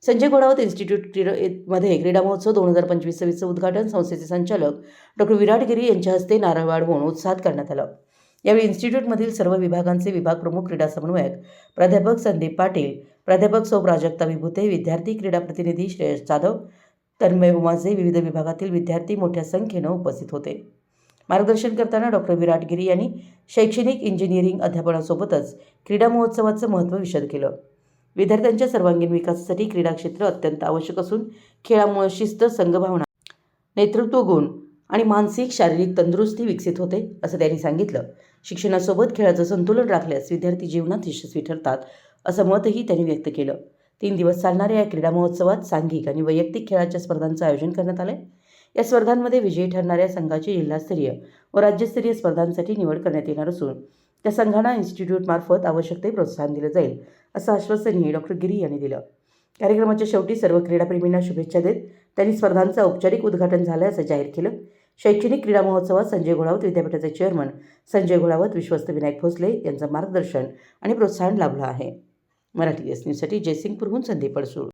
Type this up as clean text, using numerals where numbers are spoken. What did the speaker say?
संजय घोडावत मध्ये क्रीडा महोत्सव 2025-26चं उद्घाटन संस्थेचे संचालक डॉक्टर विराट गिरी यांच्या हस्ते नारळ वाढवून उत्साहात करण्यात आलं। यावेळी इन्स्टिट्यूटमधील सर्व विभागांचे विभाग प्रमुख, क्रीडा समन्वयक, प्राध्यापक संदीप पाटील, प्राध्यापक सौ प्राजक्ता विभूते, विद्यार्थी क्रीडा प्रतिनिधी श्रेयस जाधव, तन्मय उमाजे, विविध विभागातील विद्यार्थी मोठ्या संख्येनं उपस्थित होते। मार्गदर्शन करताना डॉक्टर विराट गिरी यांनी शैक्षणिक, इंजिनिअरिंग अध्यापनासोबतच क्रीडा महोत्सवाचं महत्त्व विशद केलं। विद्यार्थ्यांच्या सर्वांगीण विकासासाठी क्रीडा क्षेत्र अत्यंत आवश्यक असून खेळामुळे शिस्त, संघभावना, नेतृत्व गुण आणि मानसिक शारीरिक तंदुरुस्ती विकसित होते, असं त्यांनी सांगितलं। शिक्षणासोबत खेळाचं संतुलन राखल्यास विद्यार्थी जीवनात यशस्वी ठरतात, असं मतही त्यांनी व्यक्त केलं। 3 दिवस चालणाऱ्या या क्रीडा महोत्सवात सांघिक आणि वैयक्तिक खेळाच्या स्पर्धांचं आयोजन करण्यात आलंय। या स्पर्धांमध्ये विजयी ठरणाऱ्या संघाची जिल्हास्तरीय व राज्यस्तरीय स्पर्धांसाठी निवड करण्यात येणार असून त्या संघांना इन्स्टिट्यूटमार्फत आवश्यक ते प्रोत्साहन दिलं जाईल, असं आश्वासनही डॉक्टर गिरी यांनी दिलं। कार्यक्रमाच्या शेवटी सर्व क्रीडाप्रेमींना शुभेच्छा देत त्यांनी स्पर्धांचं औपचारिक उद्घाटन झालं असं जाहीर केलं। शैक्षणिक क्रीडा महोत्सवात संजय घोडावत विद्यापीठाचे चेअरमन संजय घोडावत, विश्वस्त विनायक भोसले यांचं मार्गदर्शन आणि प्रोत्साहन लाभलं आहे। मराठी न्यूजसाठी जयसिंगपूरहून संदीप पडसूळ।